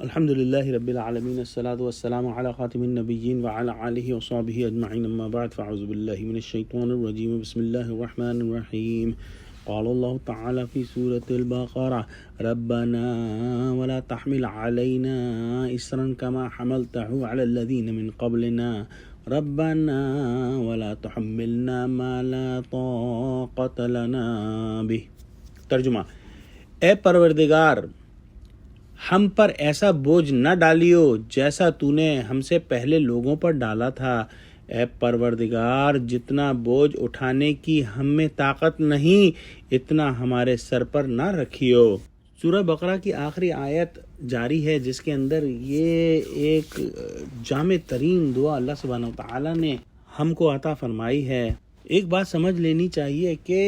الحمد للہ رب العالمین الصلاۃ والسلام علی خاتم النبیین وعلی آلہ وصحبہ اجمعین اما بعد فاعوذ باللہ من الشیطان الرجیم بسم اللہ الرحمن الرحیم قال اللہ تعالی فی سورة البقرہ ربنا ولا تحمل علینا اسرا کما حملته علی الذین من قبلنا ربنا ولا تحملنا ما لا طاقت لنا به۔ ترجمہ: اے پروردگار، ہم پر ایسا بوجھ نہ ڈالیو جیسا تو نے ہم سے پہلے لوگوں پر ڈالا تھا۔ اے پروردگار، جتنا بوجھ اٹھانے کی ہم میں طاقت نہیں اتنا ہمارے سر پر نہ رکھیو۔ سورہ بقرہ کی آخری آیت جاری ہے جس کے اندر یہ ایک جامع ترین دعا اللہ سبحانہ وتعالی نے ہم کو عطا فرمائی ہے۔ ایک بات سمجھ لینی چاہیے کہ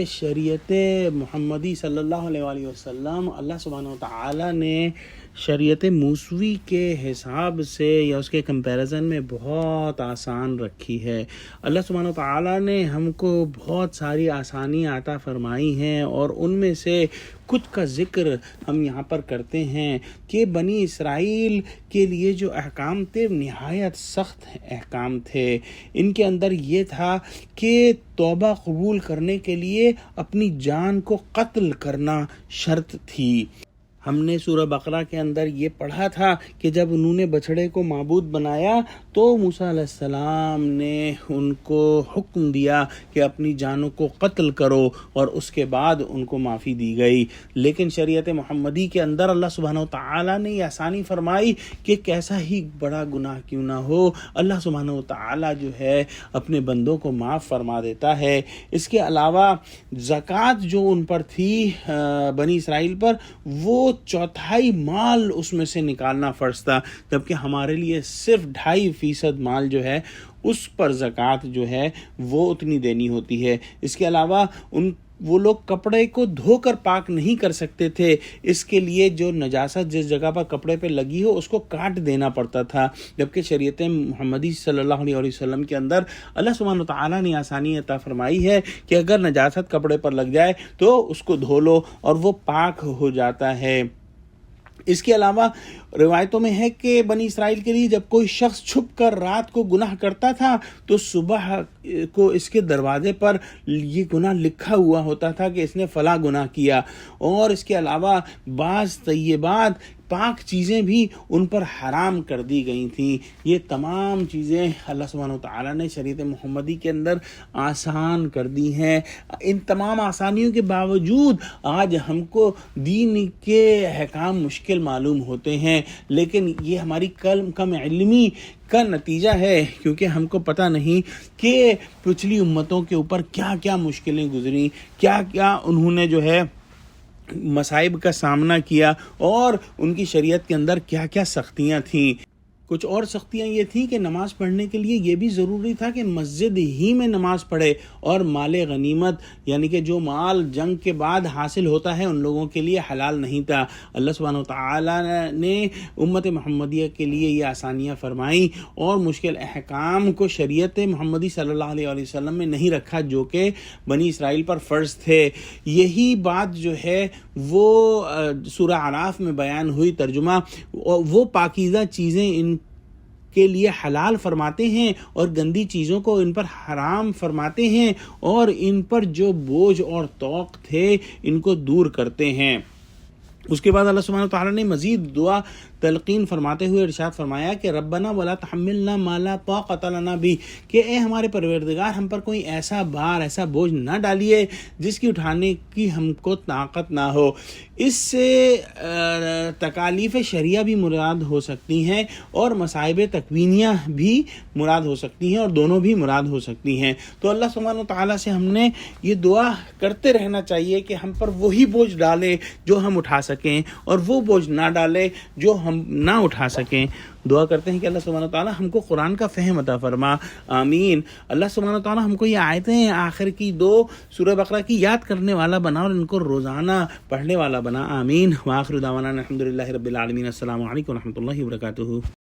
شریعت محمدی صلی اللہ علیہ وآلہ وسلم اللہ سبحانہ وتعالی نے شریعت موسوی کے حساب سے یا اس کے کمپیریزن میں بہت آسان رکھی ہے۔ اللہ سبحانہ وتعالی نے ہم کو بہت ساری آسانیاں عطا فرمائی ہیں اور ان میں سے کچھ کا ذکر ہم یہاں پر کرتے ہیں کہ بنی اسرائیل کے لیے جو احکام تھے نہایت سخت احکام تھے۔ ان کے اندر یہ تھا کہ توبہ قبول کرنے کے لیے اپنی جان کو قتل کرنا شرط تھی۔ ہم نے سورہ بقرہ کے اندر یہ پڑھا تھا کہ جب انہوں نے بچھڑے کو معبود بنایا تو موسیٰ علیہ السلام نے ان کو حکم دیا کہ اپنی جانوں کو قتل کرو اور اس کے بعد ان کو معافی دی گئی۔ لیکن شریعت محمدی کے اندر اللہ سبحانہ وتعالی نے یہ آسانی فرمائی کہ کیسا ہی بڑا گناہ کیوں نہ ہو اللہ سبحانہ وتعالی جو ہے اپنے بندوں کو معاف فرما دیتا ہے۔ اس کے علاوہ زکوٰۃ جو ان پر تھی بنی اسرائیل پر، وہ چوتھائی مال اس میں سے نکالنا فرض تھا، جبکہ ہمارے لیے صرف 2.5% مال جو ہے اس پر زکوٰۃ جو ہے وہ اتنی دینی ہوتی ہے۔ اس کے علاوہ وہ لوگ کپڑے کو دھو کر پاک نہیں کر سکتے تھے، اس کے لیے جو نجاست جس جگہ پر کپڑے پہ لگی ہو اس کو کاٹ دینا پڑتا تھا، جبکہ شریعت محمدی صلی اللہ علیہ وسلم کے اندر اللہ سبحانہ وتعالی نے آسانی عطا فرمائی ہے کہ اگر نجاست کپڑے پر لگ جائے تو اس کو دھو لو اور وہ پاک ہو جاتا ہے۔ اس کے علاوہ روایتوں میں ہے کہ بنی اسرائیل کے لیے جب کوئی شخص چھپ کر رات کو گناہ کرتا تھا تو صبح کو اس کے دروازے پر یہ گناہ لکھا ہوا ہوتا تھا کہ اس نے فلاں گناہ کیا۔ اور اس کے علاوہ بعض طیبات پاک چیزیں بھی ان پر حرام کر دی گئی تھیں۔ یہ تمام چیزیں اللہ سبحانہ وتعالی نے شریعت محمدی کے اندر آسان کر دی ہیں۔ ان تمام آسانیوں کے باوجود آج ہم کو دین کے احکام مشکل معلوم ہوتے ہیں، لیکن یہ ہماری کم علمی کا نتیجہ ہے، کیونکہ ہم کو پتہ نہیں کہ پچھلی امتوں کے اوپر کیا کیا مشکلیں گزریں، کیا کیا انہوں نے جو ہے مصائب کا سامنا کیا اور ان کی شریعت کے اندر کیا کیا سختیاں تھیں۔ کچھ اور سختیاں یہ تھیں کہ نماز پڑھنے کے لیے یہ بھی ضروری تھا کہ مسجد ہی میں نماز پڑھے، اور مال غنیمت یعنی کہ جو مال جنگ کے بعد حاصل ہوتا ہے ان لوگوں کے لیے حلال نہیں تھا۔ اللہ سبحانہ وتعالی نے امت محمدیہ کے لیے یہ آسانیاں فرمائیں اور مشکل احکام کو شریعت محمدی صلی اللہ علیہ وسلم میں نہیں رکھا جو کہ بنی اسرائیل پر فرض تھے۔ یہی بات جو ہے وہ سورہ اعراف میں بیان ہوئی۔ ترجمہ: وہ پاکیزہ چیزیں ان کے لیے حلال فرماتے ہیں اور گندی چیزوں کو ان پر حرام فرماتے ہیں، اور ان پر جو بوجھ اور طوق تھے ان کو دور کرتے ہیں۔ اس کے بعد اللہ سبحانہ وتعالی نے مزید دعا تلقین فرماتے ہوئے ارشاد فرمایا کہ ربنا ولا تحملنا ما لا طاقت لنا به، کہ اے ہمارے پروردگار ہم پر کوئی ایسا بار، ایسا بوجھ نہ ڈالیے جس کی اٹھانے کی ہم کو طاقت نہ ہو۔ اس سے تکالیف شرعیہ بھی مراد ہو سکتی ہیں اور مصائب تکوینیہ بھی مراد ہو سکتی ہیں، اور دونوں بھی مراد ہو سکتی ہیں۔ تو اللہ سبحانہ وتعالی سے ہم نے یہ دعا کرتے رہنا چاہیے کہ ہم پر وہی بوجھ ڈالے جو ہم اٹھا سکیں اور وہ بوجھ نہ ڈالے جو ہم نہ اٹھا سکیں۔ دعا کرتے ہیں کہ اللہ سبحانہ وتعالی ہم کو قرآن کا فہم عطا فرما، آمین۔ اللہ سبحانہ وتعالی ہم کو یہ آیتیں آخر کی 2 سورہ بقرہ کی یاد کرنے والا بنا اور ان کو روزانہ پڑھنے والا بنا، آمین۔ وآخر دعوانا الحمد للہ رب العالمین۔ السلام علیکم ورحمۃ اللہ وبرکاتہ۔